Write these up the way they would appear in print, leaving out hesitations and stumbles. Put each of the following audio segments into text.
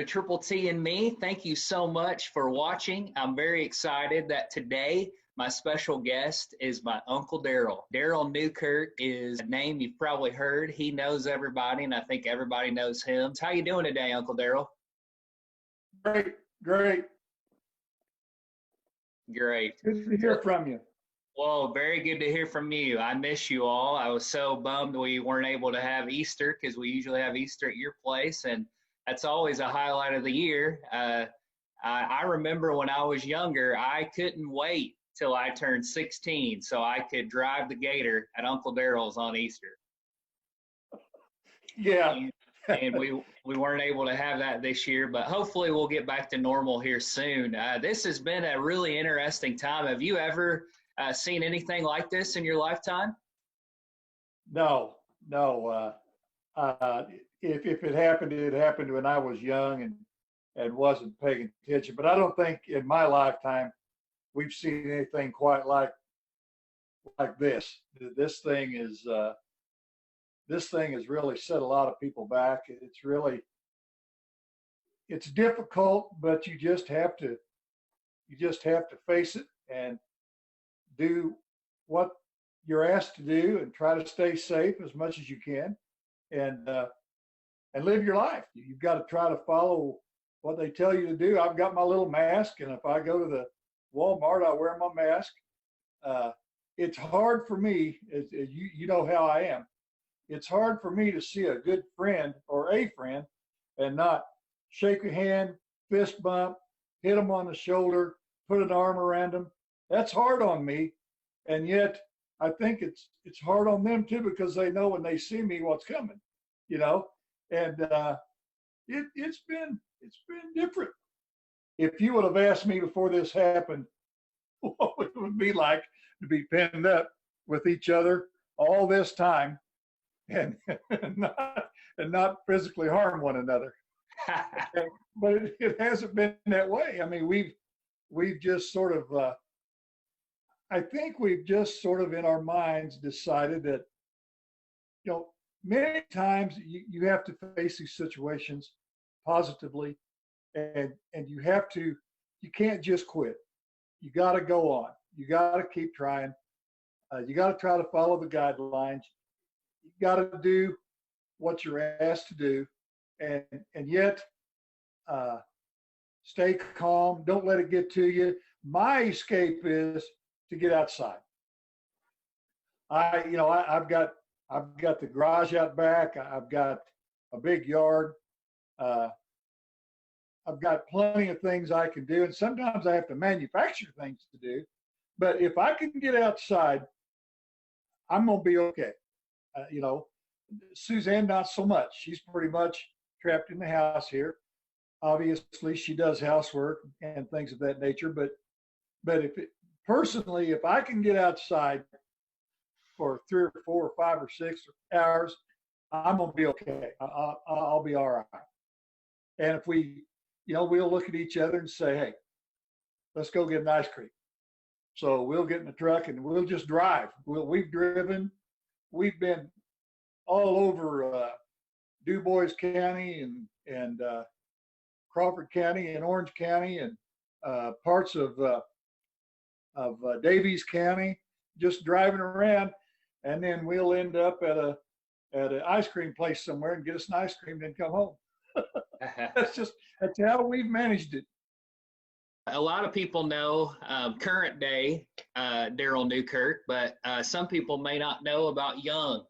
Triple T and Me. Thank you so much for watching. I'm very excited that today my special guest is my Uncle Darrell. Darrell Newkirk is a name you've probably heard. He knows everybody, and I think everybody knows him. How you doing today, Uncle Darrell? Great, great. Great. Good to hear from you. Well, very good to hear from you. I miss you all. I was so bummed we weren't able to have Easter because we usually have Easter at your place, and that's always a highlight of the year. I remember when I was younger, I couldn't wait till I turned 16 so I could drive the Gator at Uncle Darrell's on Easter. Yeah. And we weren't able to have that this year, but hopefully we'll get back to normal here soon. This has been a really interesting time. Have you ever seen anything like this in your lifetime? No. If it happened when I was young and wasn't paying attention. But I don't think in my lifetime we've seen anything quite like this. This thing has really set a lot of people back. It's difficult, but you just have to face it and do what you're asked to do and try to stay safe as much as you can and live your life. You've got to try to follow what they tell you to do. I've got my little mask, and if I go to the Walmart, I wear my mask. It's hard for me, as you know how I am. It's hard for me to see a good friend or a friend and not shake a hand, fist bump, hit them on the shoulder, put an arm around them. That's hard on me, and yet I think it's hard on them too, because they know when they see me what's coming, And it's been different. If you would have asked me before this happened what it would be like to be pinned up with each other all this time and not physically harm one another. But it hasn't been that way. I mean, we've just sort of I think we've just sort of in our minds decided that, many times you have to face these situations positively, and you can't just quit. You got to go on. You got to keep trying. You got to try to follow the guidelines. You got to do what you're asked to do, and yet stay calm. Don't let it get to you. My escape is to get outside. I've got the garage out back. I've got a big yard. I've got plenty of things I can do, and sometimes I have to manufacture things to do. But if I can get outside, I'm gonna be okay. Suzanne, not so much. She's pretty much trapped in the house here. Obviously, she does housework and things of that nature. But personally, if I can get outside for 3 or 4 or 5 or 6 hours, I'm gonna be okay. I'll be all right. And if we'll look at each other and say, hey, let's go get an ice cream. So we'll get in the truck and we'll just drive. We've driven. We've been all over Du Bois County and Crawford County and Orange County and parts of Davies County, just driving around, and then we'll end up at an ice cream place somewhere and get us an ice cream, then come home. That's how we've managed it. A lot of people know current day Darrell Newkirk, but some people may not know about young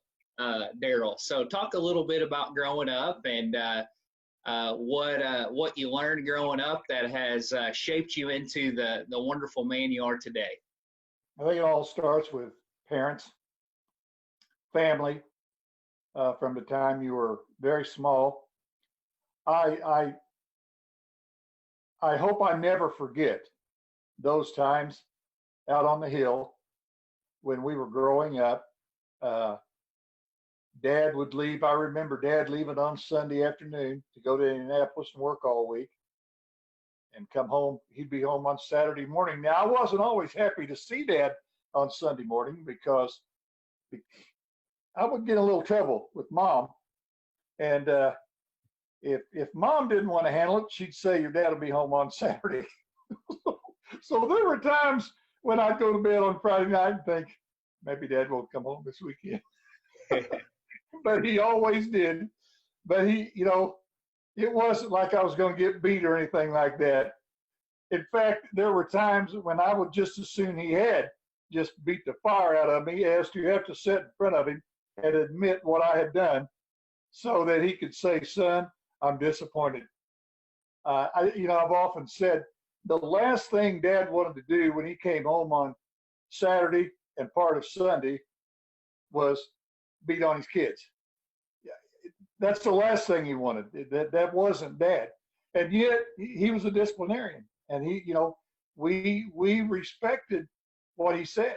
Darrell. So talk a little bit about growing up and what you learned growing up that has shaped you into the wonderful man you are today. I think it all starts with parents, family, from the time you were very small. I hope I never forget those times out on the hill when we were growing up. Dad would leave. I remember Dad leaving on Sunday afternoon to go to Indianapolis and work all week and come home. He'd be home on Saturday morning. Now, I wasn't always happy to see Dad on Sunday morning because I would get in a little trouble with Mom. And if mom didn't want to handle it, she'd say your dad will be home on Saturday. So there were times when I'd go to bed on Friday night and think, maybe dad won't come home this weekend. But he always did. But he, it wasn't like I was going to get beat or anything like that. In fact, there were times when I would just as soon he had just beat the fire out of me as to have to sit in front of him and admit what I had done so that he could say, son, I'm disappointed. I've often said the last thing dad wanted to do when he came home on Saturday and part of Sunday was beat on his kids. That's the last thing he wanted. That wasn't dad. And yet he was a disciplinarian, and we respected what he said.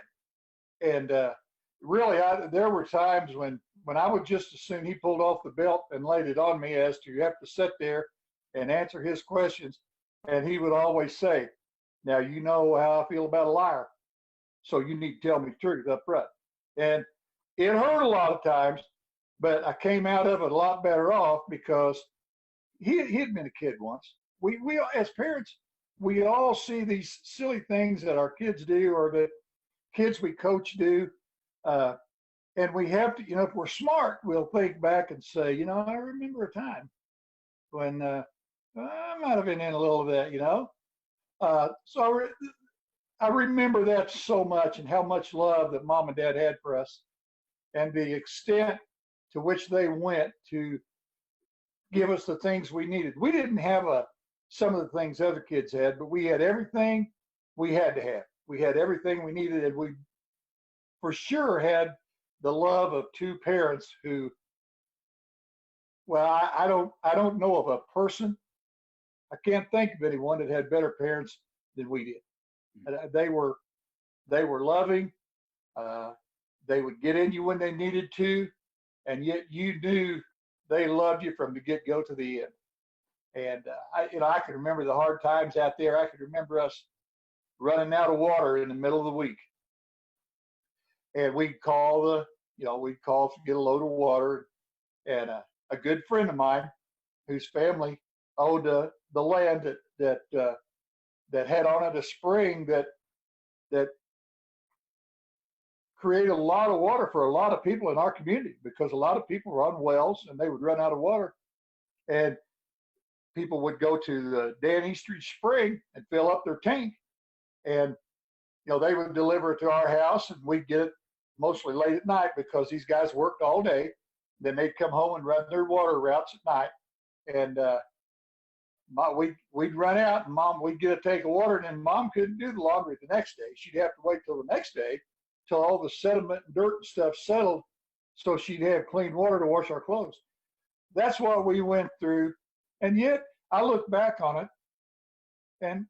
And really, there were times when I would just as soon he pulled off the belt and laid it on me as to you have to sit there and answer his questions. And he would always say, now, you know how I feel about a liar, so you need to tell me the truth up front. And it hurt a lot of times, but I came out of it a lot better off because he'd been a kid once. We as parents, we all see these silly things that our kids do or that kids we coach do. And we have to, if we're smart, we'll think back and say, I remember a time when I might have been in a little of that, So I remember that so much and how much love that mom and dad had for us and the extent to which they went to give us the things we needed. We didn't have some of the things other kids had, but we had everything we had to have. We had everything we needed, and we for sure had the love of two parents who, well, I don't know of a person, I can't think of anyone that had better parents than we did. They were loving. They would get in you when they needed to, and yet you knew they loved you from the get-go to the end. And I can remember the hard times out there. I can remember us running out of water in the middle of the week, and we'd call to get a load of water. And a good friend of mine, whose family owned the land that had on it a spring that created a lot of water for a lot of people in our community, because a lot of people were on wells and they would run out of water, and people would go to the Dan Eastridge Spring and fill up their tank, and they would deliver it to our house, and we'd get it mostly late at night because these guys worked all day. Then they'd come home and run their water routes at night, and we'd run out, and we'd get a tank of water, and then mom couldn't do the laundry the next day. She'd have to wait till the next day till all the sediment and dirt and stuff settled so she'd have clean water to wash our clothes. That's what we went through. And yet I look back on it and,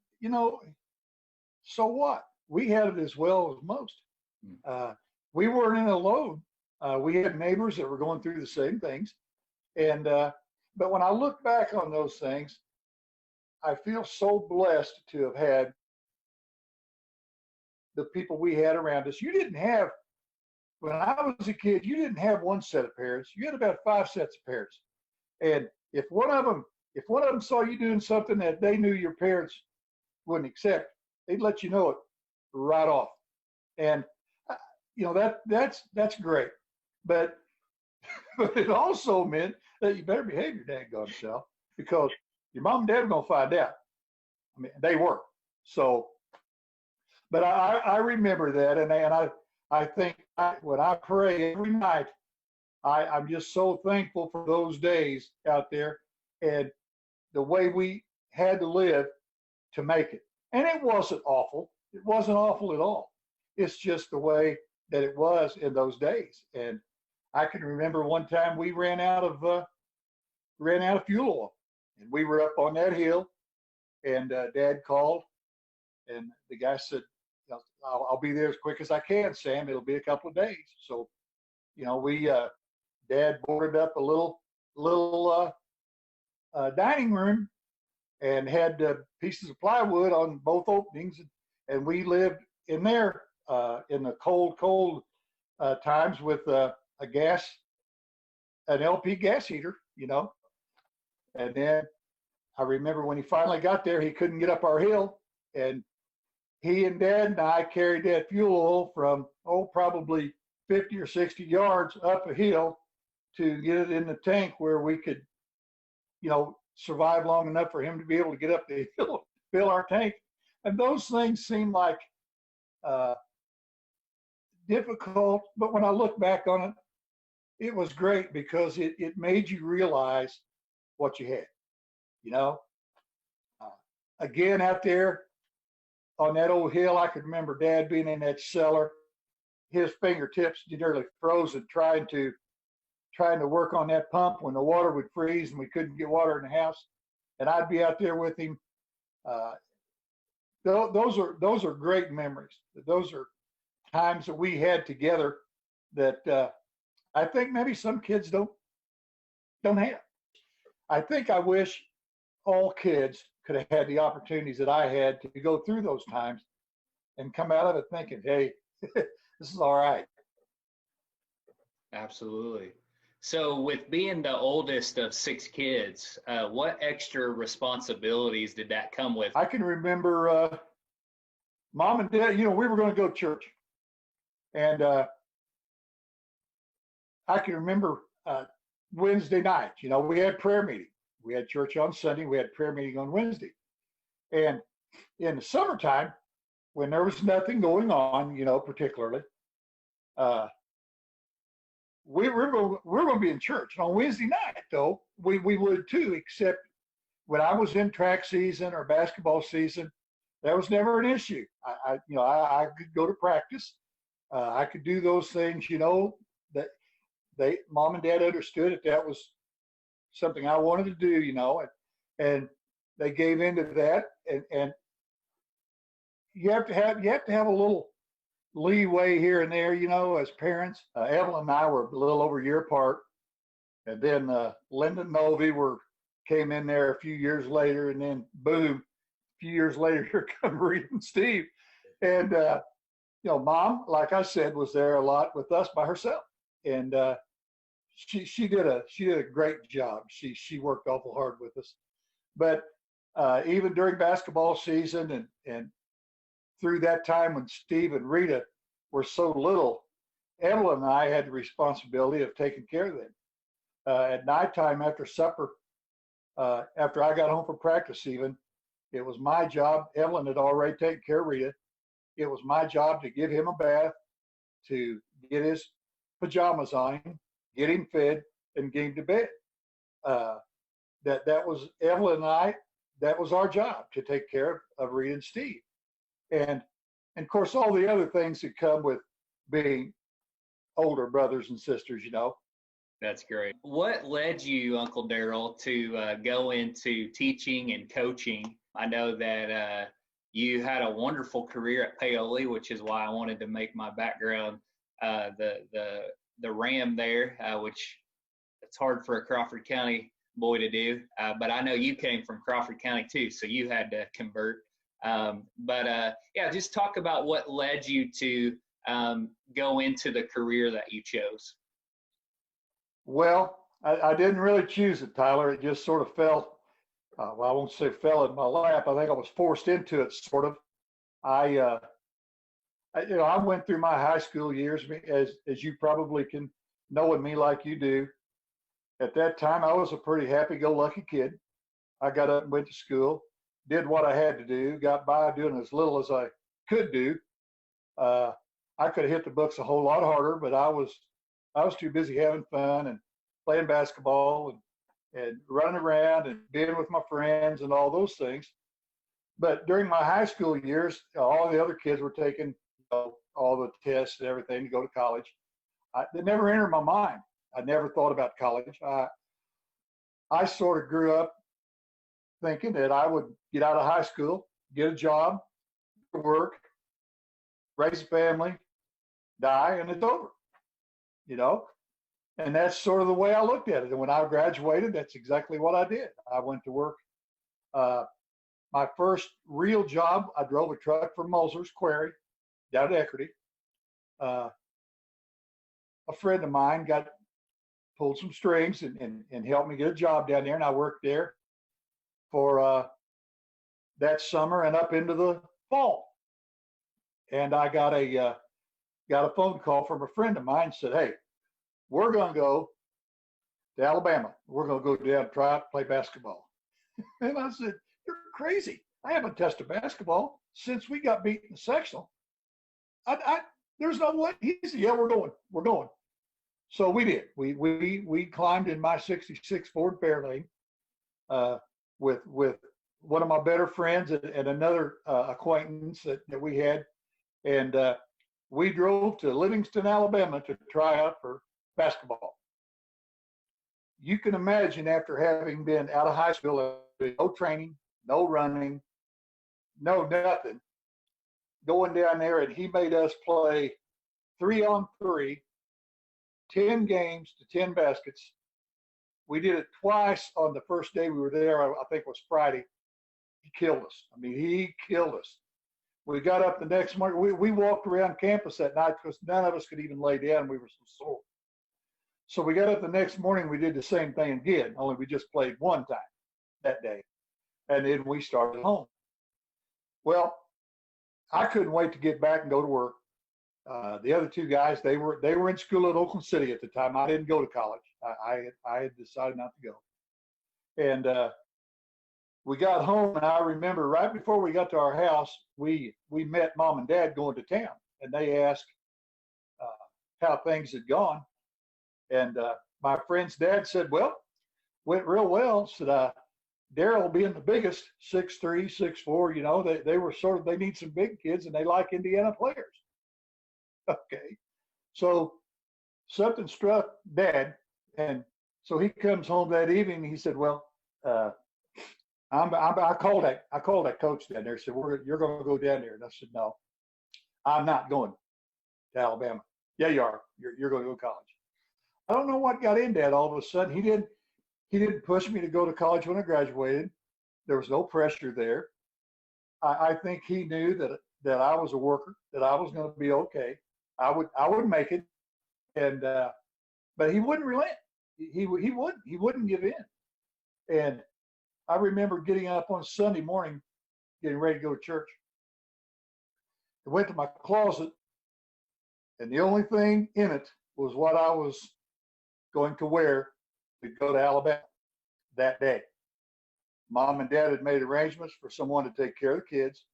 so what? We had it as well as most. We weren't in alone. We had neighbors that were going through the same things. And, but when I look back on those things, I feel so blessed to have had the people we had around us. When I was a kid, you didn't have one set of parents. You had about 5 sets of parents. And if one of them saw you doing something that they knew your parents wouldn't accept, they'd let you know it right off. And that's great. But it also meant that you better behave your daggone self, because your mom and dad are going to find out. I mean, they were. So, but I remember that, and I think when I pray every night, I'm just so thankful for those days out there and the way we had to live to make it. And it wasn't awful. It wasn't awful at all. It's just the way that it was in those days. And I can remember one time we ran out of fuel oil, and we were up on that hill, and Dad called, and the guy said, I'll be there as quick as I can, Sam. It'll be a couple of days. So, Dad boarded up a little dining room and had pieces of plywood on both openings, and we lived in there in the cold times with an LP gas heater, And then I remember when he finally got there, he couldn't get up our hill, and he and Dad and I carried that fuel oil from, probably 50 or 60 yards up a hill to get it in the tank where we could, survive long enough for him to be able to get up the hill, fill our tank. And those things seem like uh, difficult, but when I look back on it, it was great because it made you realize what you had, you know. Uh, Again, out there on that old hill, I could remember Dad being in that cellar, his fingertips nearly frozen, trying to work on that pump when the water would freeze and we couldn't get water in the house. And I'd be out there with him. Uh, those are great memories. Those are times that we had together that I think maybe some kids don't have. I think I wish all kids could have had the opportunities that I had to go through those times and come out of it thinking, hey, this is all right. Absolutely. So, with being the oldest of 6 kids, what extra responsibilities did that come with? I can remember Mom and Dad, we were going to go to church. And I can remember Wednesday night, we had prayer meeting. We had church on Sunday. We had prayer meeting on Wednesday. And in the summertime, when there was nothing going on, particularly, we're going to be in church. And on Wednesday night, though, we would too, except when I was in track season or basketball season, that was never an issue. I could go to practice. I could do those things, that Mom and Dad understood that was something I wanted to do, and they gave into that. And you have to have a little leeway here and there, as parents. Evelyn and I were a little over a year apart, and then Linda and Novi came in there a few years later, and then boom, a few years later, here come Reed and Steve. And Mom, like I said, was there a lot with us by herself, and she did a great job. She worked awful hard with us. But even during basketball season and through that time when Steve and Rita were so little, Evelyn and I had the responsibility of taking care of them. At nighttime after supper, after I got home from practice, even, it was my job. Evelyn had already taken care of Rita. It was my job to give him a bath, to get his pajamas on him, get him fed, and get him to bed. That was Evelyn and I. That was our job, to take care of Rita and Steve. And of course, all the other things that come with being older brothers and sisters, That's great. What led you, Uncle Darrell, to go into teaching and coaching? I know that you had a wonderful career at Paoli, which is why I wanted to make my background the Ram there, which it's hard for a Crawford County boy to do. But I know you came from Crawford County too, so you had to convert. Yeah, just talk about what led you to go into the career that you chose. Well, I didn't really choose it, Tyler. It just sort of fell. Well, I won't say fell in my lap. I think I was forced into it, sort of. I went through my high school years, as you probably can knowing me like you do. At that time, I was a pretty happy-go-lucky kid. I got up and went to school, did what I had to do, got by doing as little as I could do. I could have hit the books a whole lot harder, but I was too busy having fun and playing basketball and running around and being with my friends and all those things. But during my high school years, all the other kids were taking all the tests and everything to go to college. It never entered my mind. I never thought about college. I sort of grew up thinking that I would get out of high school, get a job, work, raise a family, die, and it's over, And that's sort of the way I looked at it. And when I graduated, that's exactly what I did. I went to work. My first real job, I drove a truck for Moser's Quarry down at Eckerty. A friend of mine got pulled some strings and helped me get a job down there. And I worked there for that summer and up into the fall. And I got a phone call from a friend of mine, said, "Hey, we're going to go to Alabama. We're going to go down and try out to play basketball." And I said, "You're crazy. I haven't tested basketball since we got beat in the sectional. There's no way." He said, "Yeah, we're going. We're going." So we did. We climbed in my '66 Ford Fairlane with one of my better friends and another acquaintance that we had, and we drove to Livingston, Alabama to try out for basketball. You can imagine, after having been out of high school, no training, no running, no nothing, going down there, and he made us play 3-on-3, 10 games to 10 baskets. We did it twice on the first day we were there. I think it was Friday. He killed us. I mean, he killed us. We got up the next morning. We walked around campus that night because none of us could even lay down. We were so sore. So we got up the next morning. We did the same thing again, only we just played one time that day. And then we started home. Well, I couldn't wait to get back and go to work. The other two guys, they were in school at Oakland City at the time. I didn't go to college. I had decided not to go. And we got home, and I remember right before we got to our house, we met Mom and Dad going to town, and they asked how things had gone. And my friend's dad said, "Well, went real well." Said, "Darrell being the biggest, 6'3", 6'4", you know, they were sort of, they need some big kids, and they like Indiana players." Okay. So something struck Dad, and so he comes home that evening. And he said, "Well, I called that coach down there. Said, you're going to go down there." And I said, "No, I'm not going to Alabama." "Yeah, you are. You're going to go to college." I don't know what got into that. All of a sudden, he didn't push me to go to college when I graduated. There was no pressure there. I think he knew that I was a worker, that I was going to be okay. I would make it, and but he wouldn't relent. He wouldn't give in. And I remember getting up on Sunday morning, getting ready to go to church. I went to my closet, and the only thing in it was what I was going to wear to go to Alabama that day. Mom and Dad had made arrangements for someone to take care of the kids.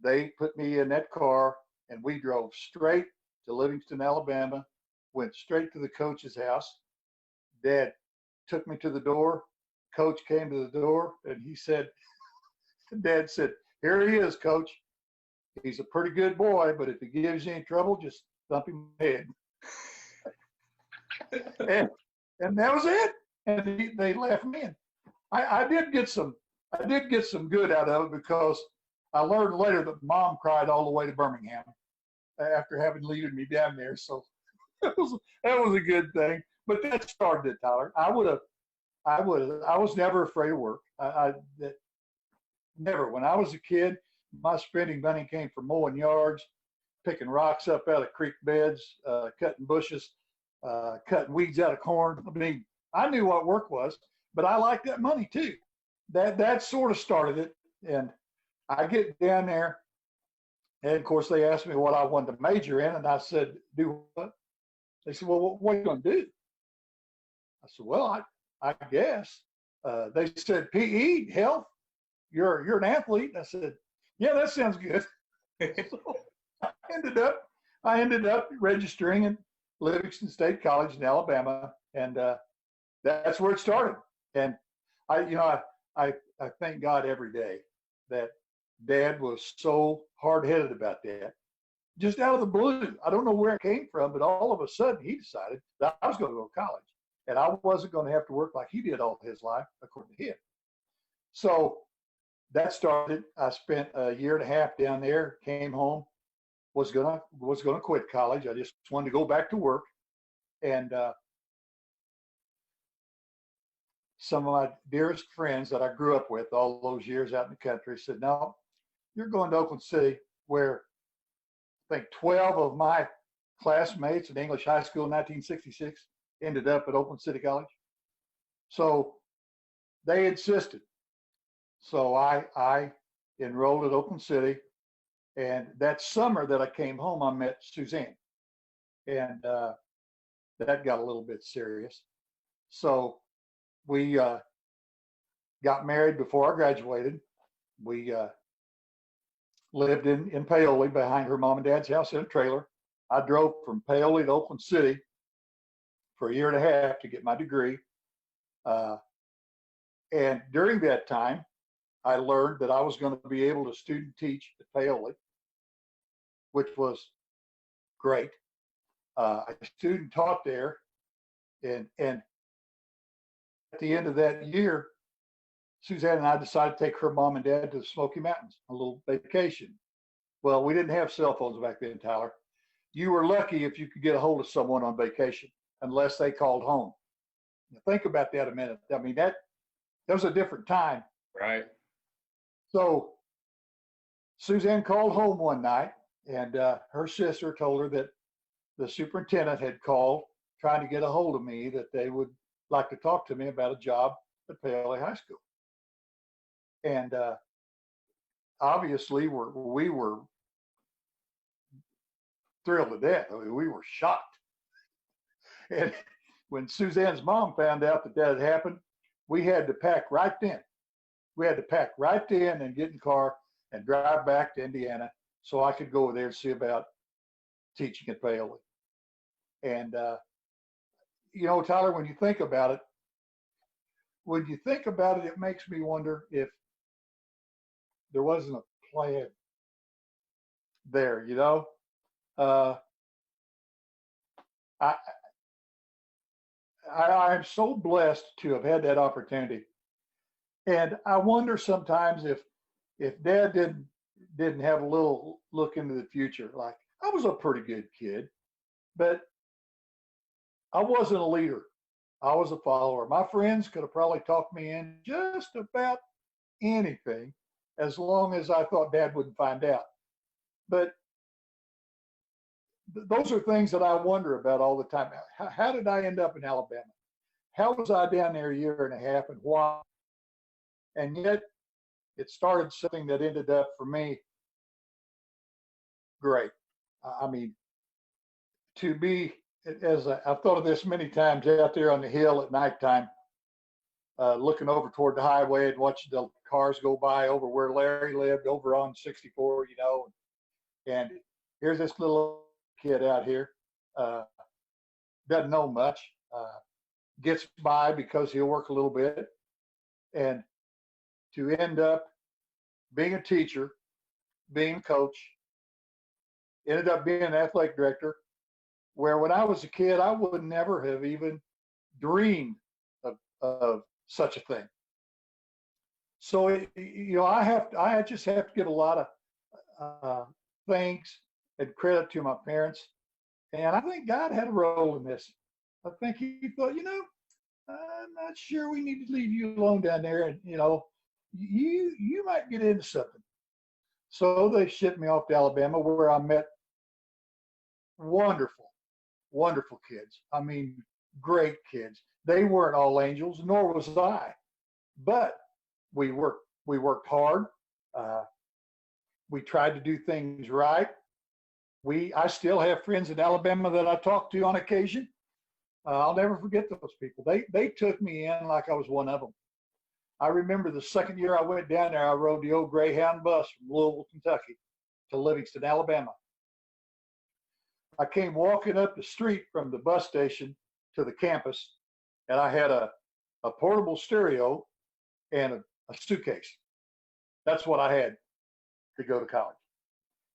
They put me in that car, and we drove straight to Livingston, Alabama, went straight to the coach's house. Dad took me to the door. Coach came to the door, and he said, Dad said, "Here he is, Coach. He's a pretty good boy, but if he gives you any trouble, just thump him in the head." and that was it. And they left me in. I did get some good out of it, because I learned later that Mom cried all the way to Birmingham after having leaded me down there. So that was a good thing. But that started it, Tyler. I was never afraid of work. Never. When I was a kid, my spending money came from mowing yards, picking rocks up out of creek beds, cutting bushes, cutting weeds out of corn. I mean, I knew what work was, but I liked that money too. That sort of started it. And I get down there, and of course they asked me what I wanted to major in, and I said, "Do what?" They said, "Well, what are you going to do?" I said, "Well, I guess." They said, "PE, health. You're an athlete." I said, "Yeah, that sounds good." So I ended up registering at Livingston State College in Alabama, and that's where it started. And I thank God every day that Dad was so hard-headed about that. Just out of the blue, I don't know where it came from, but all of a sudden he decided that I was going to go to college, and I wasn't going to have to work like he did all his life, according to him. So that started. I spent a year and a half down there, came home, was gonna quit college. I just wanted to go back to work. And some of my dearest friends that I grew up with all those years out in the country said, "No, you're going to Oakland City, where I think 12 of my classmates in English high school in 1966 ended up at Oakland City College. So they insisted. So I enrolled at Oakland City. And that summer that I came home, I met Suzanne. And that got a little bit serious. So we got married before I graduated. We lived in Paoli behind her mom and dad's house in a trailer. I drove from Paoli to Oakland City for a year and a half to get my degree. And during that time, I learned that I was going to be able to student teach at Paoli, which was great. I student taught there, and at the end of that year, Suzanne and I decided to take her mom and dad to the Smoky Mountains, a little vacation. Well, we didn't have cell phones back then, Tyler. You were lucky if you could get a hold of someone on vacation, unless they called home. Now, think about that a minute. I mean, that was a different time. Right. So Suzanne called home one night, and her sister told her that the superintendent had called trying to get a hold of me, that they would like to talk to me about a job at Paoli High School. And obviously we were thrilled to death. I mean, we were shocked. And when Suzanne's mom found out that that had happened, we had to pack right then. We had to pack right then and get in the car and drive back to Indiana so I could go over there and see about teaching at Paoli. And, Tyler, when you think about it, it makes me wonder if there wasn't a plan there, I'm so blessed to have had that opportunity. And I wonder sometimes if Dad didn't have a little look into the future. Like, I was a pretty good kid, but I wasn't a leader. I was a follower. My friends could have probably talked me in just about anything as long as I thought Dad wouldn't find out. But those are things that I wonder about all the time. How did I end up in Alabama? How was I down there a year and a half, and why? And yet it started something that ended up for me great. I mean, to be, I've thought of this many times, out there on the hill at nighttime, looking over toward the highway and watching the cars go by over where Larry lived, over on 64, and here's this little kid out here, doesn't know much, gets by because he'll work a little bit, and to end up being a teacher, being a coach, ended up being an athletic director, where when I was a kid, I would never have even dreamed of such a thing. So, I just have to give a lot of thanks and credit to my parents. And I think God had a role in this. I think he thought, I'm not sure we need to leave you alone down there. And, you might get into something. So they shipped me off to Alabama, where I met wonderful, wonderful kids. I mean, great kids. They weren't all angels, nor was I. But we worked hard. We tried to do things right. I still have friends in Alabama that I talk to on occasion. I'll never forget those people. They took me in like I was one of them. I remember the second year I went down there, I rode the old Greyhound bus from Louisville, Kentucky to Livingston, Alabama. I came walking up the street from the bus station to the campus, and I had a portable stereo and a suitcase. That's what I had to go to college.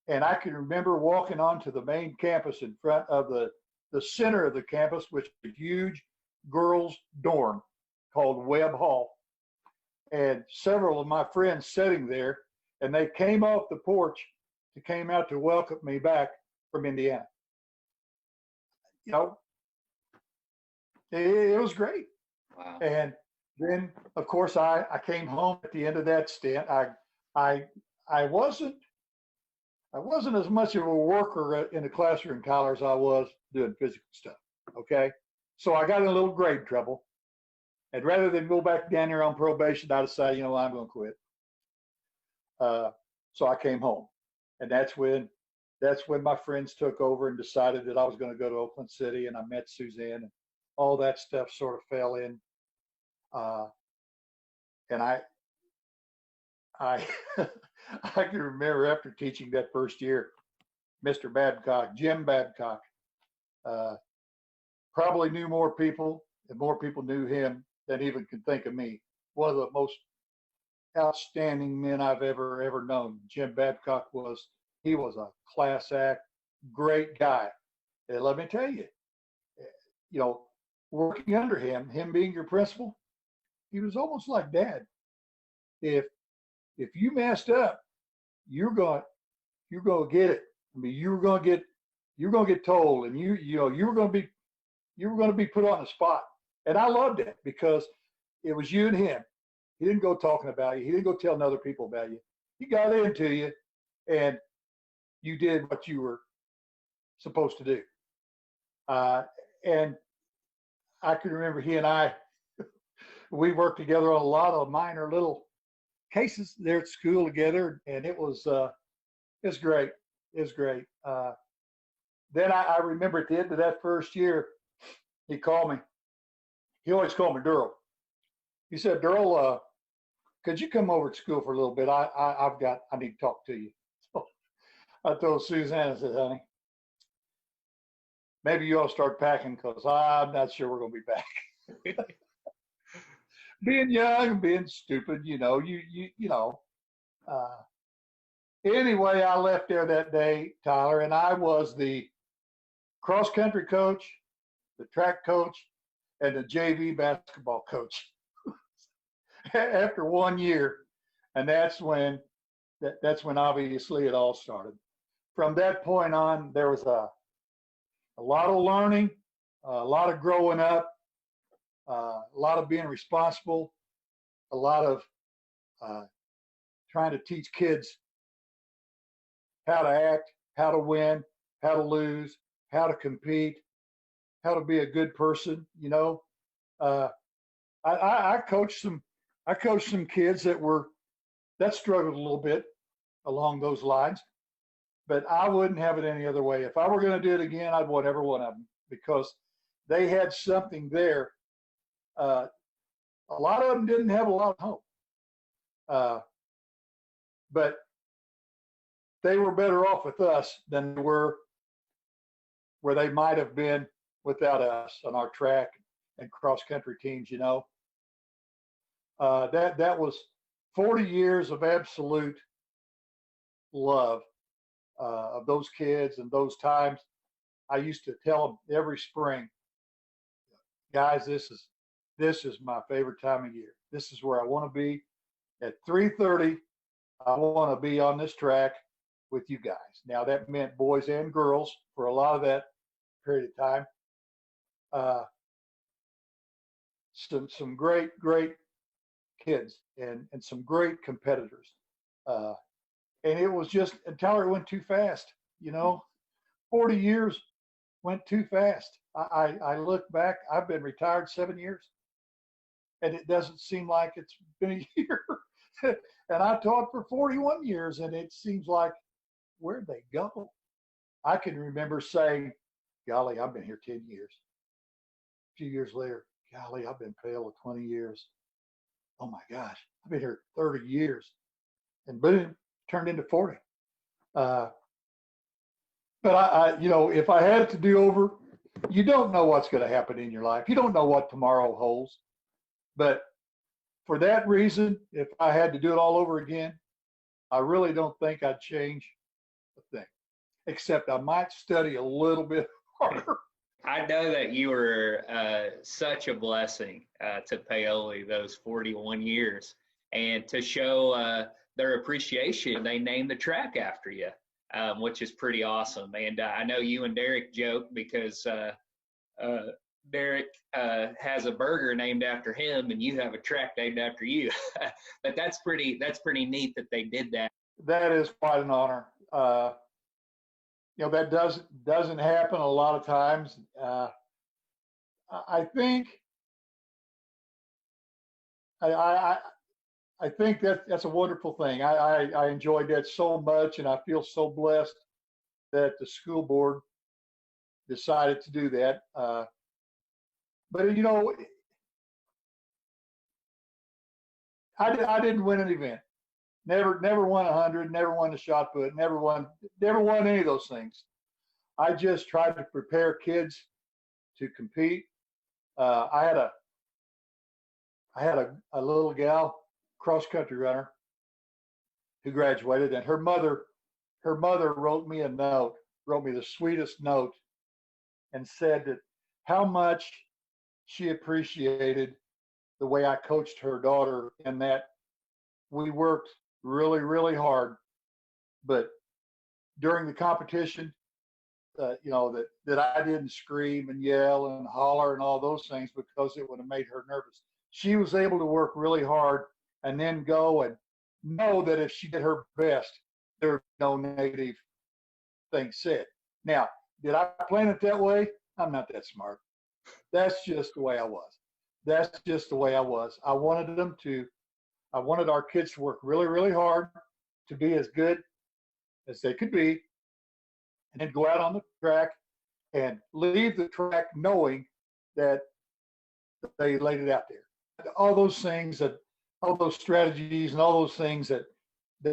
And I can remember walking onto the main campus in front of the center of the campus, which is a huge girls' dorm called Webb Hall. And several of my friends sitting there, and they came off the porch came out to welcome me back from Indiana. It was great. Wow. And then, of course, I came home at the end of that stint. I wasn't as much of a worker in the classroom, Tyler, as I was doing physical stuff. Okay, So I got in a little grade trouble. And rather than go back down there on probation, I decided, you know, I'm going to quit. So I came home, and that's when my friends took over and decided that I was going to go to Oakland City, and I met Suzanne, and all that stuff sort of fell in. And I I can remember after teaching that first year, Mr. Babcock, Jim Babcock, probably knew more people, and more people knew him than even could think of me. One of the most outstanding men I've ever known. Jim Babcock was a class act, great guy. And let me tell you, you know, working under him being your principal, he was almost like dad. If you messed up, you're going to get it. I mean, you're going to get told, and you were going to be put on the spot. And I loved it because it was you and him. He didn't go talking about you. He didn't go telling other people about you. He got into you, and you did what you were supposed to do. And I can remember he and I, we worked together on a lot of minor little cases there at school together, and it was great. It was great. Then I remember at the end of that first year, he called me. He always called me Darrell. He said, Darrell, could you come over to school for a little bit? I need to talk to you. So I told Suzanne, I said, honey, maybe you ought to start packing because I'm not sure we're going to be back. Being young and being stupid, you know. Anyway, I left there that day, Tyler, and I was the cross country coach, the track coach, and the JV basketball coach after 1 year. And that's when obviously it all started. From that point on, there was a lot of learning, a lot of growing up, a lot of being responsible, a lot of trying to teach kids how to act, how to win, how to lose, how to compete, how to be a good person. You know, I coached some kids that struggled a little bit along those lines, but I wouldn't have it any other way. If I were going to do it again, I'd want every one of them because they had something there. A lot of them didn't have a lot of hope, but they were better off with us than they were where they might have been without us on our track and cross country teams. You know, that was 40 years of absolute love of those kids and those times. I used to tell them every spring, guys, this is my favorite time of year. This is where I want to be. At 3:30, I want to be on this track with you guys. Now that meant boys and girls for a lot of that period of time. Some great kids and some great competitors. And it was just, and Tyler, went too fast. You know, 40 years went too fast. I look back, I've been retired 7 years, and it doesn't seem like it's been a year. And I taught for 41 years, and it seems like, where'd they go? I can remember saying, golly, I've been here 10 years. A few years later, golly, I've been pale at 20 years. Oh my gosh, I've been here 30 years. And boom, turned into 40. But I, you know, if I had it to do over, you don't know what's going to happen in your life. You don't know what tomorrow holds. But for that reason, if I had to do it all over again, I really don't think I'd change a thing, except I might study a little bit harder. I know that you were such a blessing to Paoli those 41 years, and to show their appreciation, they named the track after you, which is pretty awesome. And I know you and Derek joke because Derek has a burger named after him, and you have a track named after you. But that's pretty neat that they did that. That is quite an honor. You know, that doesn't happen a lot of times. I think I I think that's a wonderful thing. I enjoyed that so much, and I feel so blessed that the school board decided to do that. But you know, I didn't win an event. Never won 100. Never won the shot put. Never won any of those things. I just tried to prepare kids to compete. Uh, I had a I had a little gal cross country runner who graduated, and her mother wrote me the sweetest note, and said that how much she appreciated the way I coached her daughter, and that we worked really, really hard. But during the competition, that I didn't scream and yell and holler and all those things because it would have made her nervous. She was able to work really hard and then go and know that if she did her best, there were no negative things said. Now, did I plan it that way? I'm not that smart. That's just the way I was. That's just the way I was. I wanted our kids to work really, really hard to be as good as they could be, and then go out on the track and leave the track knowing that they laid it out there. All those strategies and all those things that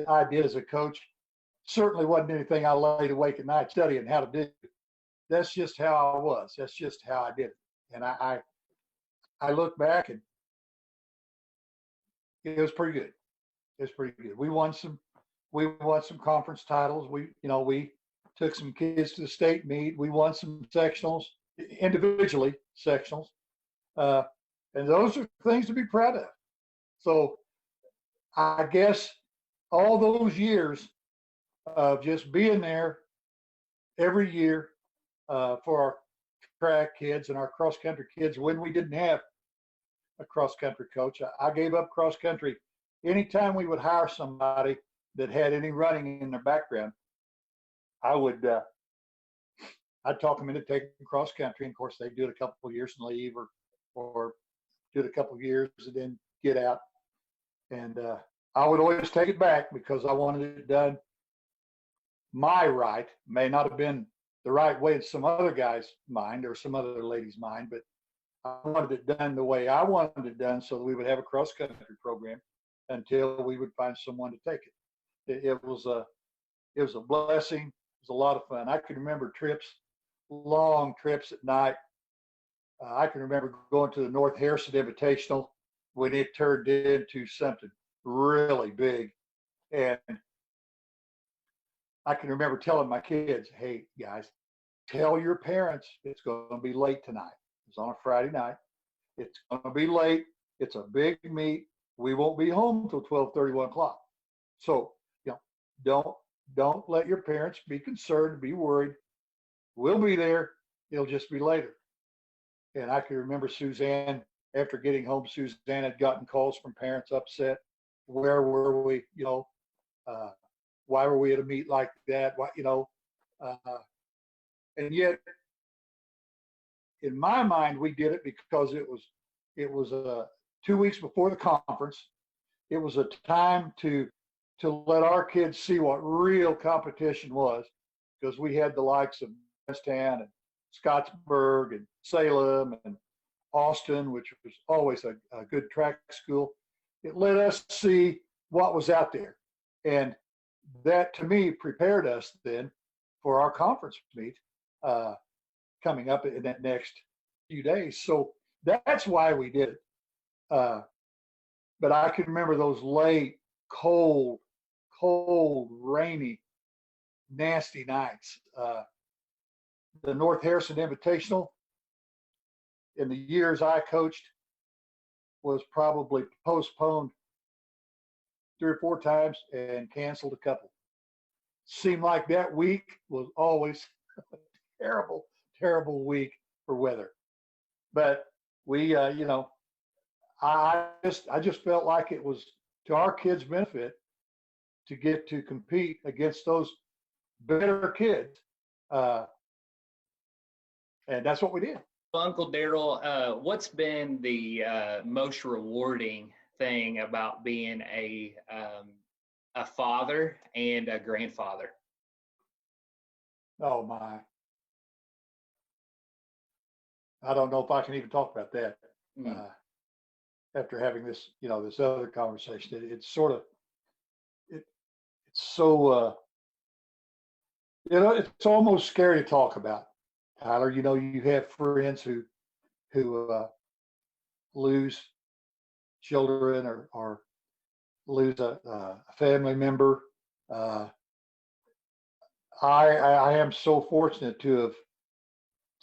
I did as a coach certainly wasn't anything I laid awake at night studying how to do. That's just how I was. That's just how I did it. And I look back, and it was pretty good. It was pretty good. We won some conference titles. We took some kids to the state meet. We won some sectionals, individually sectionals. Uh, and those are things to be proud of. So I guess all those years of just being there every year for our track kids and our cross country kids when we didn't have a cross country coach. I gave up cross country anytime we would hire somebody that had any running in their background. I would I'd talk them into taking cross country. And of course, they'd do it a couple of years and leave, or do it a couple of years and then get out. And I would always take it back because I wanted it done my right. May not have been the right way in some other guy's mind or some other lady's mind, but I wanted it done the way I wanted it done, so that we would have a cross country program until we would find someone to take it. It was a blessing. It was a lot of fun. I can remember trips, long trips at night. I can remember going to the North Harrison Invitational when it turned into something really big. And I can remember telling my kids, "Hey, guys, tell your parents it's going to be late tonight." It was on a Friday night. It's going to be late. It's a big meet. We won't be home until 12:30, 1 o'clock. So, don't let your parents be concerned, be worried. We'll be there. It'll just be later. And I can remember Suzanne, after getting home, Suzanne had gotten calls from parents upset. Where were we? Uh, why were we at a meet like that? Uh, and yet, in my mind, we did it because it was 2 weeks before the conference. It was a time to let our kids see what real competition was, because we had the likes of Youngstown and Scottsburg and Salem and Austin, which was always a good track school. It let us see what was out there. And that, to me, prepared us then for our conference meet coming up in that next few days. So that's why we did it. But I can remember those late, cold, rainy, nasty nights. The North Harrison Invitational, in the years I coached, was probably postponed 3 or 4 times and canceled a couple. Seemed like that week was always a terrible, terrible week for weather. But we, I just felt like it was to our kids' benefit to get to compete against those better kids, and that's what we did. Well, Uncle Darrell, what's been the most rewarding thing about being a father and a grandfather? Oh my, I don't know if I can even talk about that Mm, after having this, this other conversation. It's sort of, it, it's so, it's almost scary to talk about. Tyler, you have friends who lose children or lose a family member. Uh, I am so fortunate to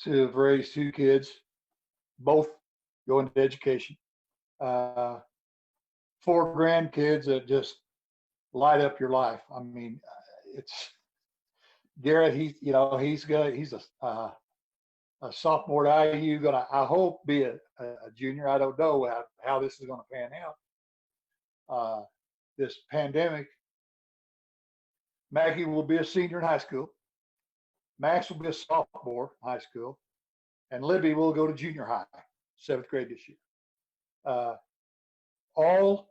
have raised two kids, both going to education. Uh, Four grandkids that just light up your life. I mean, it's Garrett. He's a sophomore at IU. I hope be a junior. I don't know how this is going to pan out. This pandemic. Maggie will be a senior in high school. Max will be a sophomore in high school, and Libby will go to junior high, 7th grade this year. Uh, all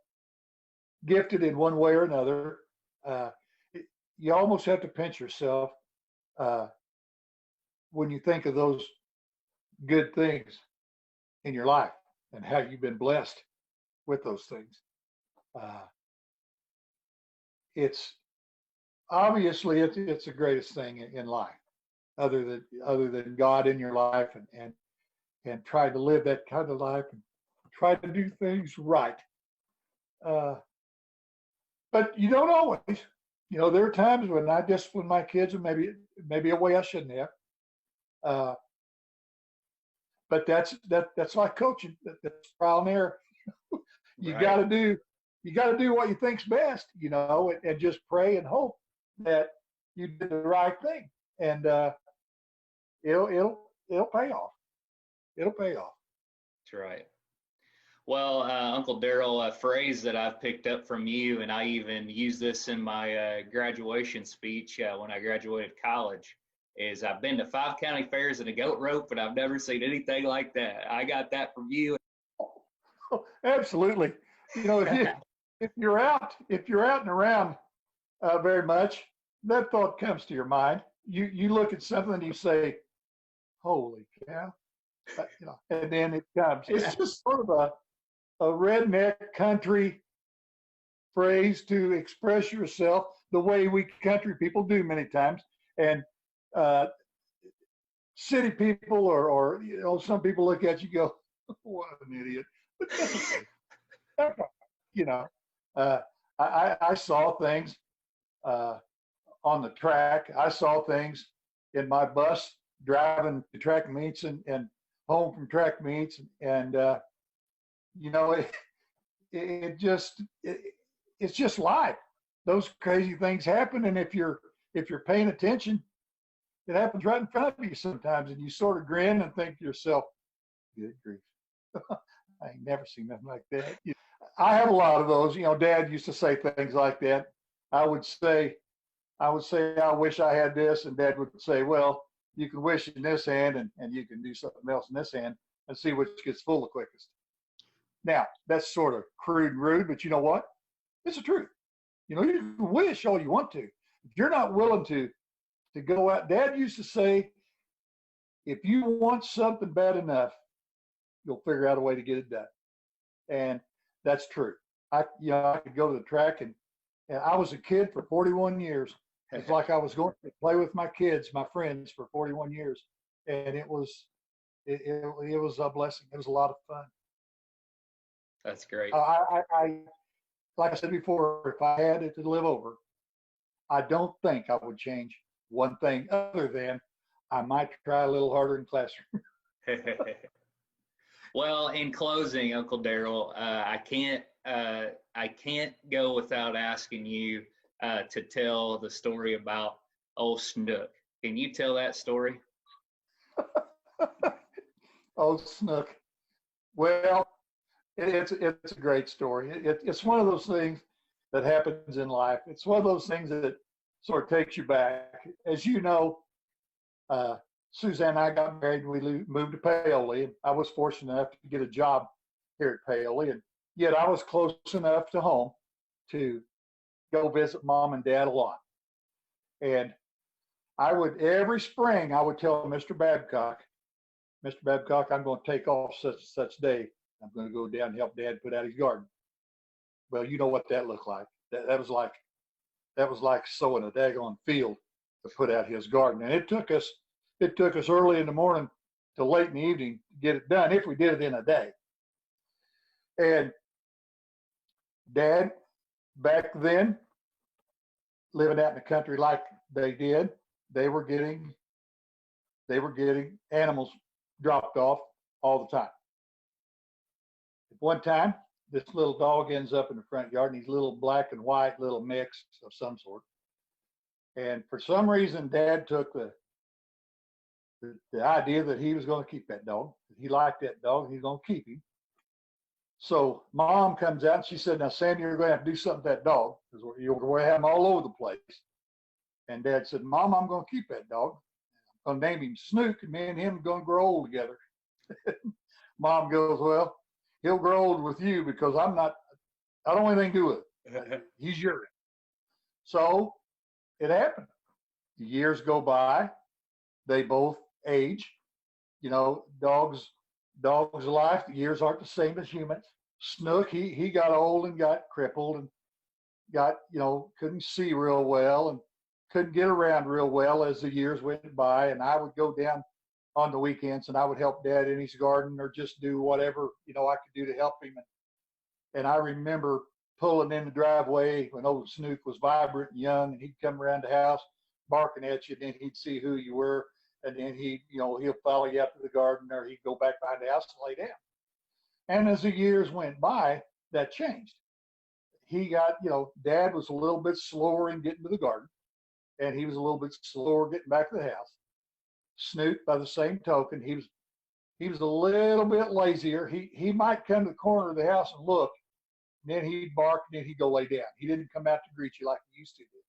gifted in one way or another. Uh, you almost have to pinch yourself uh, when you think of those good things in your life and how you've been blessed with those things. Uh, it's obviously it's the greatest thing in life, other than God in your life and try to live that kind of life and try to do things right. Uh, but you don't always. There are times when I discipline my kids, and maybe a way I shouldn't have. Uh, but that's like coaching. That's trial and error. You got right. to do what you think's best, and just pray and hope that you did the right thing, and it'll pay off. It'll pay off. That's right. Well, Uncle Darrell, a phrase that I've picked up from you, and I even used this in my graduation speech when I graduated college, is I've been to 5 county fairs and a goat rope, but I've never seen anything like that. I got that from you. Absolutely. If you're out and around very much, that thought comes to your mind. You look at something and you say, "Holy cow!" And then it comes. It's just sort of a redneck country phrase to express yourself the way we country people do many times. And uh, city people or some people look at you and go, "What an idiot!" But that's okay. That's all right. You know, uh, I saw things uh, on the track. I saw things in my bus driving to track meets and home from track meets, and you know, it just it's just life. Those crazy things happen, and if you're paying attention, it happens right in front of you sometimes, and you sort of grin and think to yourself, "Good grief, I ain't never seen nothing like that." I have a lot of those. Dad used to say things like that. I would say, I wish I had this, and Dad would say, well, you can wish in this hand, and you can do something else in this hand, and see which gets full the quickest. Now, that's sort of crude and rude, but you know what? It's the truth. You can wish all you want to. If you're not willing to go out, Dad used to say, if you want something bad enough, you'll figure out a way to get it done. And that's true. I could go to the track and I was a kid for 41 years. It's like I was going to play with my kids, my friends, for 41 years, and it was a blessing. It was a lot of fun. That's great. I like I said before, if I had it to live over, I don't think I would change one thing other than I might try a little harder in classroom. Well, in closing, Uncle Darrell, I can't go without asking you to tell the story about Ol Snook. Can you tell that story? Ol Snook. Well, it's a great story. It's one of those things that happens in life. It's one of those things that sort of takes you back. As you know, uh, Suzanne and I got married and we moved to Paoli. I was fortunate enough to get a job here at Paoli, and yet I was close enough to home to go visit mom and dad a lot. And I would, every spring, I would tell Mr. Babcock, I'm going to take off such and such day. I'm going to go down and help dad put out his garden. Well, you know what that looked like. That was like sowing a daggone field to put out his garden. And it took us early in the morning to late in the evening to get it done, if we did it in a day. And Dad, back then, living out in the country like they did, they were getting animals dropped off all the time. At one time, this little dog ends up in the front yard, and he's a little black and white little mix of some sort. And for some reason, Dad took the idea that he was going to keep that dog. He liked that dog. He's going to keep him. So Mom comes out and she said, "Now, Sam, you're going to have to do something with that dog because you're going to have him all over the place." And Dad said, "Mom, I'm going to keep that dog. I'm going to name him Snook, and me and him are going to grow old together." Mom goes, "Well, he'll grow old with you because I don't want anything to do with it. He's yours." So it happened. The years go by. They both age. You know, dogs' life, the years aren't the same as humans. Snook, he got old and got crippled and got, couldn't see real well and couldn't get around real well as the years went by. And I would go down on the weekends and I would help Dad in his garden or just do whatever, I could do to help him. And I remember pulling in the driveway when old Snook was vibrant and young, and he'd come around the house barking at you, and then he'd see who you were. And then he'll follow you out to the garden, or he'd go back behind the house and lay down. And as the years went by, that changed. He got, Dad was a little bit slower in getting to the garden, and he was a little bit slower getting back to the house. Snoop, by the same token, he was a little bit lazier. He might come to the corner of the house and look, and then he'd bark, and then he'd go lay down. He didn't come out to greet you like he used to do.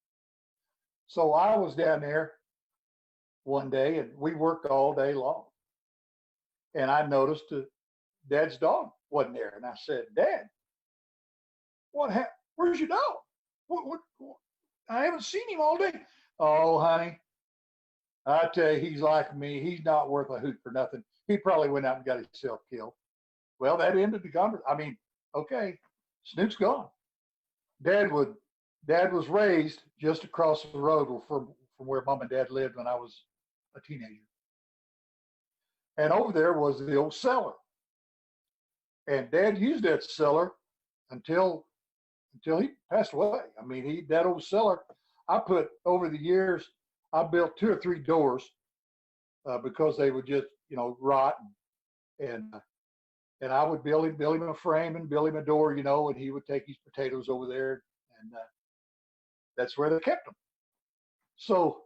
So I was down there one day, and we worked all day long. And I noticed that Dad's dog wasn't there. And I said, "Dad, what happened? Where's your dog? What? I haven't seen him all day." "Oh, honey, I tell you, he's like me. He's not worth a hoot for nothing. He probably went out and got himself killed." Well, that ended the conversation. Okay, Snoop's gone. Dad was raised just across the road from where Mom and Dad lived when I was a teenager. And over there was the old cellar. And Dad used that cellar until he passed away. That old cellar, over the years, I built 2 or 3 doors because they would just, rot. And I would build him a frame and build him a door, and he would take his potatoes over there. And that's where they kept them. So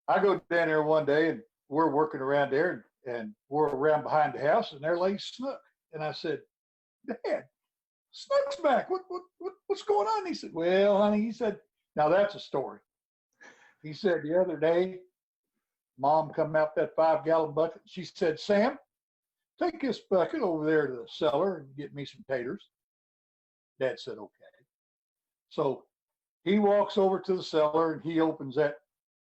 I go down there one day, and we're working around there, and we're around behind the house, and there lays Snook. And I said, "Dad, Snook's back. What's going on?" He said, "Well, honey," he said, "now that's a story." He said, "The other day, Mom come out that 5-gallon bucket. She said, 'Sam, take this bucket over there to the cellar and get me some taters.'" Dad said, "Okay." So he walks over to the cellar and he opens that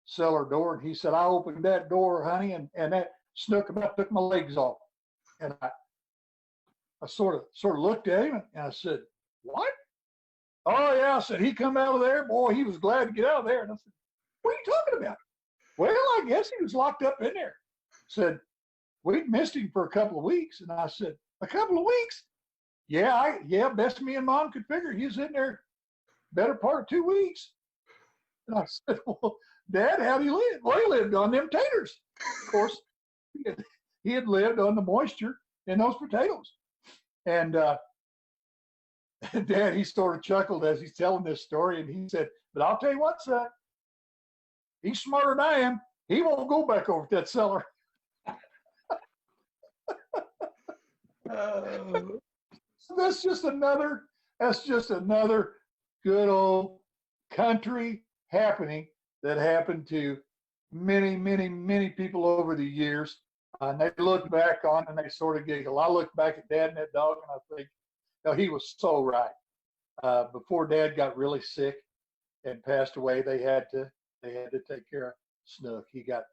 cellar door, and he said, "I opened that door, honey, and that Snook about took my legs off." And I sort of looked at him and I said, "What?" "Oh yeah," I said, "he come out of there. Boy, he was glad to get out of there." And I said, "What are you talking about?" "Well, I guess he was locked up in there." Said, "We'd missed him for a couple of weeks." And I said, "A couple of weeks?" Yeah, best me and Mom could figure he was in there better part of 2 weeks. And I said, "Well, Dad, how do you live?" "Well, he lived on them taters." Of course, he had lived on the moisture in those potatoes. And Dad, he sort of chuckled as he's telling this story, and he said, "But I'll tell you what, son, he's smarter than I am. He won't go back over to that cellar." That's just another good old country happening that happened to many people over the years. And they look back on and they sort of giggle. I look back at Dad and that dog and I think, no, he was so right. Before Dad got really sick and passed away, they had to take care of Snook. He got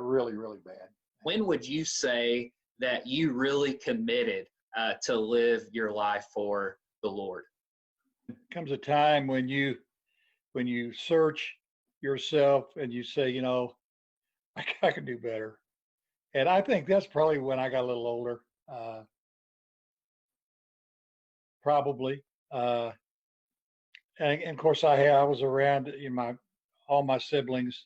really, really bad. When would you say that you really committed to live your life for the Lord? Comes a time when you search yourself and you say, I can do better. And I think that's probably when I got a little older, probably. And of course, I was around all my siblings.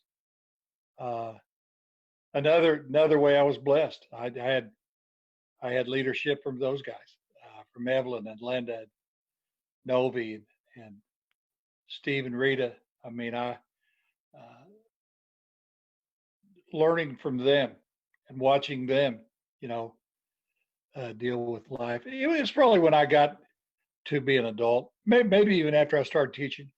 Another way I was blessed. I had leadership from those guys, from Evelyn and Linda, and Novi, and Steve and Rita. I mean, learning from them and watching them, deal with life. It was probably when I got to be an adult, maybe even after I started teaching.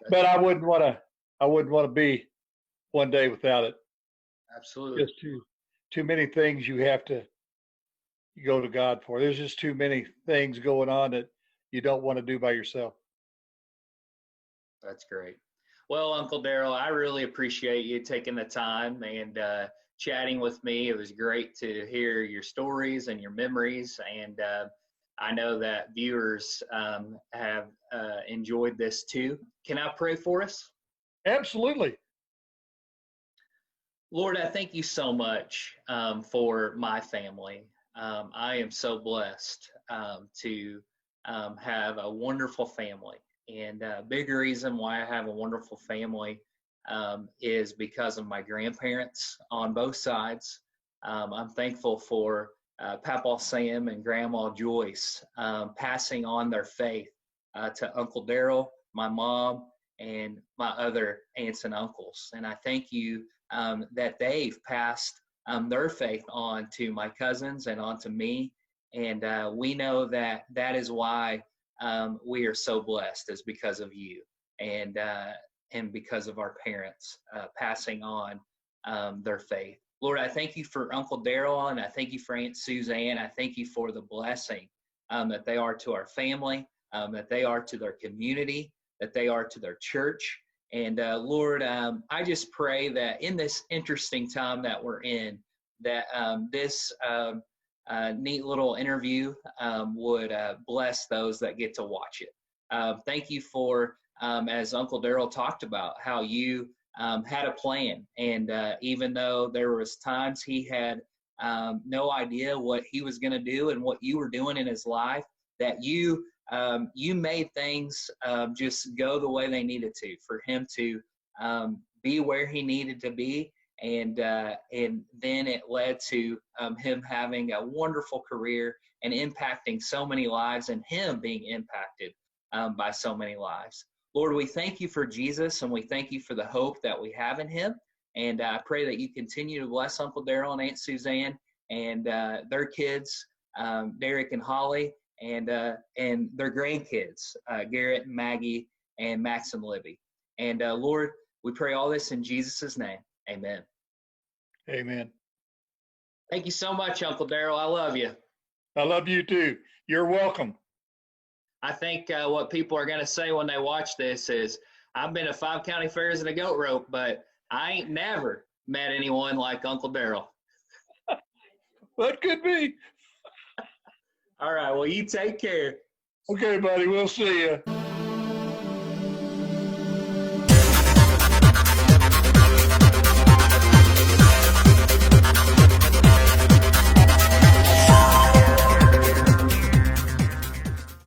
But I wouldn't want to be one day without it. Absolutely. Just too many things you have to go to God for. There's just too many things going on that you don't want to do by yourself. That's great. Well, Uncle Darrell, I really appreciate you taking the time and chatting with me. It was great to hear your stories and your memories, and I know that viewers have enjoyed this too. Can I pray for us? Absolutely. Lord, I thank you so much for my family. I am so blessed to have a wonderful family. And a big reason why I have a wonderful family is because of my grandparents on both sides. I'm thankful for Papa Sam and Grandma Joyce passing on their faith to Uncle Darrell, my mom, and my other aunts and uncles. And I thank you that they've passed their faith on to my cousins and on to me. And we know that that is why we are so blessed, is because of you and because of our parents passing on their faith. Lord, I thank you for Uncle Darrell, and I thank you for Aunt Suzanne. I thank you for the blessing that they are to our family, that they are to their community, that they are to their church. And Lord, I just pray that in this interesting time that we're in, that this neat little interview would bless those that get to watch it. Thank you for, as Uncle Darrell talked about, how you had a plan. And even though there was times he had no idea what he was going to do and what you were doing in his life, that you made things just go the way they needed to, for him to be where he needed to be. And then it led to him having a wonderful career and impacting so many lives, and him being impacted by so many lives. Lord, we thank you for Jesus, and we thank you for the hope that we have in him. And I pray that you continue to bless Uncle Darrell and Aunt Suzanne and their kids, Derek and Holly, and their grandkids, Garrett and Maggie and Max and Libby. And Lord, we pray all this in Jesus' name. Amen. Amen. Thank you so much, Uncle Darrell. I love you. I love you too. You're welcome. I think what people are going to say when they watch this is, I've been to 5 county fairs and a goat rope, but I ain't never met anyone like Uncle Darrell. That could be. All right. Well, you take care. Okay, buddy. We'll see you.